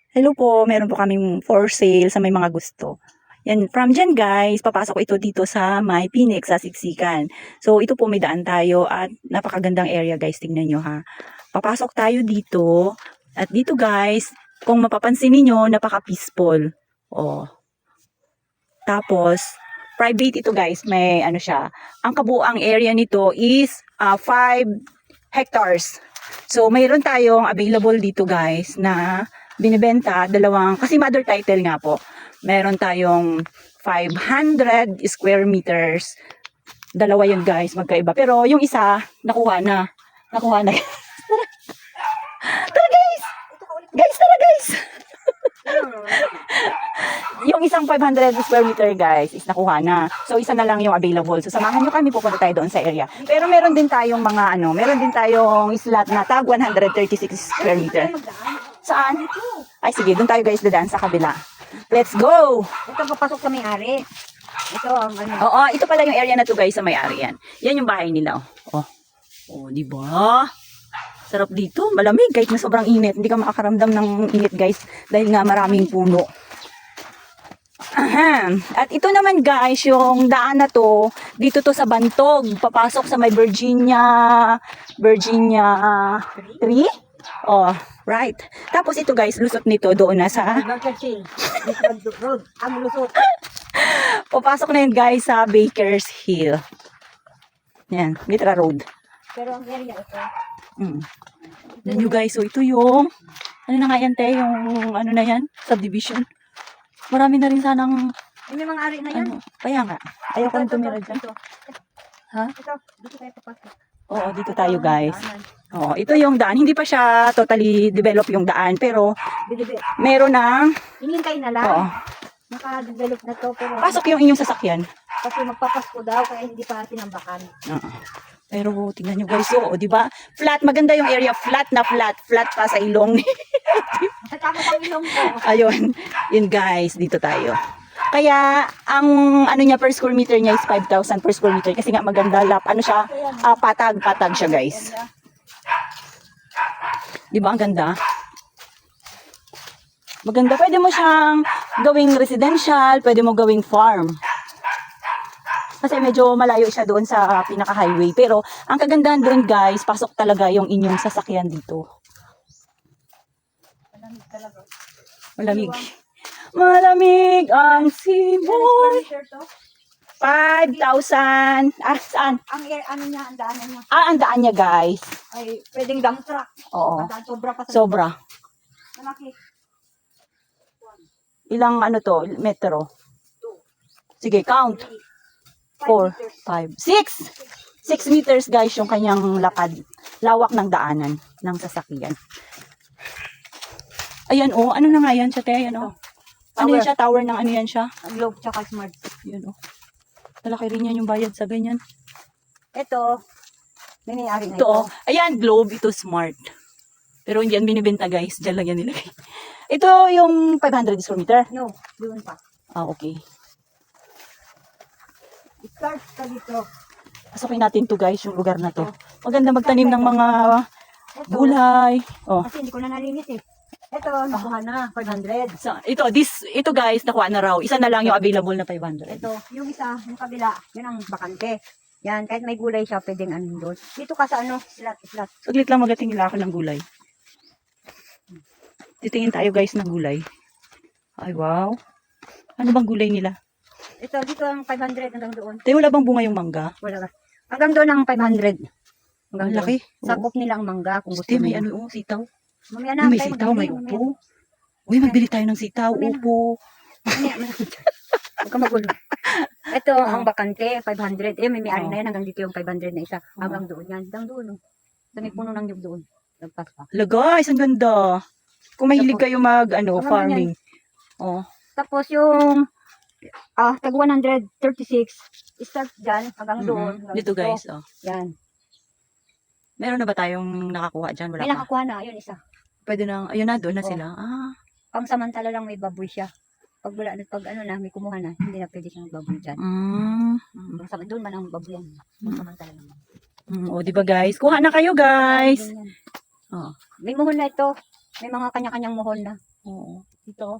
Hello po, meron po kaming for sale sa may mga gusto. Yan, from dyan guys, papasok ito dito sa may Phoenix, sa Siksikan. So, ito po may daan tayo at napakagandang area guys, tingnan nyo ha. Papasok tayo dito at dito guys, kung mapapansin niyo napaka-peaceful. Oh. Tapos, private ito guys, may ano siya. Ang kabuang area nito is 5 hectares. So, mayroon tayong available dito guys na binibenta, kasi mother title nga po. Meron tayong 500 square meters. Dalawa yun guys, magkaiba. Pero yung isa, nakuha na. Nakuha na. Tara guys! Guys, tara guys! Yung isang 500 square meter guys is nakuha na. So isa na lang yung available. So samahan nyo kami, pupunta tayo doon sa area. Pero meron din tayong mga meron din tayong slot na tag 136 square meter. Saan? Ay sige, doon tayo guys dadaan sa kabila. Let's go! Ito papasok sa may-ari. Ito ang ano. Oo, ito pala yung area na to guys sa may-ari yan. Yan yung bahay nila. Oh, di ba? Sarap dito, malamig kahit na sobrang init. Hindi ka makakaramdam ng init guys dahil nga maraming puno. Aha. At ito naman guys, yung daan na to, dito to sa Bantog, papasok sa may Virginia 3. Oh, right. Tapos ito guys, lusot nito doon na sa Chill. Road. Ang lusot. papasok na yun guys sa Bakers Hill. Yan, Mitra Road. Pero ang area ito. Yan you guys, so ito yung ano na nga yan te, yung ano na yan, subdivision. Marami na rin sanang May mga ari na yan. kaya nga, ayaw ko na tumira dyan. Ito. Ha? Ito. Dito tayo papasok. Oo, dito tayo guys. Oo, ito yung daan. Hindi pa siya totally develop yung daan, pero Bibibi. meron ng Hinintay na lang. oo. Naka-develop na to. Pero Pasok yung inyong sasakyan. kasi magpapasko daw kaya hindi pa tinambakan. Oo. Pero tingnan nyo guys, oo, di ba? Flat, maganda yung area, flat pa sa ilong. Tapos ang ilong ko. Ayun, yun guys, dito tayo. Kaya, ang ano niya per square meter niya is 5,000 per square meter kasi nga maganda lap. Ano siya? Patag siya guys. Di ba ang ganda? Maganda. Pwede mo siyang gawing residential, pwede mo gawing farm. Kasi medyo malayo siya doon sa pinaka-highway. Pero, ang kagandahan doon guys, pasok talaga yung inyong sasakyan dito. Malamig talaga. Malamig. Malamig ang simoy. Square to? 5,000. Saan? Ano niya, ang daanan niya. Ang daan niya guys. Ay, pwedeng dump truck. Oo. Sobra pa sa Sobra. malaki. Ilang to, metro? Sige, count. 4, 5, 6. 6 meters guys yung kanyang lakad. Lawak ng daanan ng sasakyan. Ayan oh, ano na nga yan siya te? Ayan oh. Ano yan siya? Tower ng ano yan siya? Ang globe tsaka smart. Ayan oh. Talaki rin yan yung bayad sa ganyan. Ito, may may-ari na Ito oh. Ayan, Globe, ito smart. Pero hindi yan binibenta guys. Diyan lang yan nilagay. Ito yung 500 square meter. No, doon pa. Okay. Start ka dito. Pasokin natin to guys, yung lugar na to. Maganda magtanim ng mga Ito, gulay. Oh. kasi hindi ko na nalinis eh. Ito, nakuha na, 500. So, ito guys, nakuha na raw. Isa na lang yung available na 500. Ito, yung isa, yung kabila, yun ang bakante. Yan, kahit may gulay siya, pwedeng ano doon. Dito ka sa ano, slat. Saglit lang magating nila ako ng gulay. Titingin tayo guys ng gulay. Ay wow. Ano bang gulay nila? Ito, dito ang 500 hanggang doon. Tayo wala bang bunga yung mangga? Wala ka. Hanggang doon ang 500. Hanggang Ang laki. doon. Sakop nila ang mangga kung gusto Gusto may nila. ano, sitaw. Mamaya na, May tayo sitaw, may magbili, upo. Uy, magbili tayo ng sitaw, upo. Mamaya. Huwag ka magulo. Ito, ang bakante, 500. Eh, may-ari na yan. Hanggang dito yung 500 na isa. Hanggang doon yan. Hanggang doon. Oh. Sa may puno ng nyug doon. Lagpas pa. Hala guys, ang ganda. Kung mahilig kayo farming. Oh. Tapos yung tag 136 start dyan hanggang doon. hanggang Dito guys, oh. Yan. Meron na ba tayong nakakuha dyan? Wala May pa. nakakuha na. Yun isa. Pwede na, ayun na, doon na Oh. sila. Pang samantala lang may baboy siya. Pag wala na, pag ano na, may kumuha na, hindi na pwede siyang baboy dyan. Doon man ang baboy yan. Pang samantala lang. O, di ba guys? Kuha na kayo guys. Ganyan. Oh. May muhon na ito. May mga kanya-kanyang mohol na. Oo. Dito.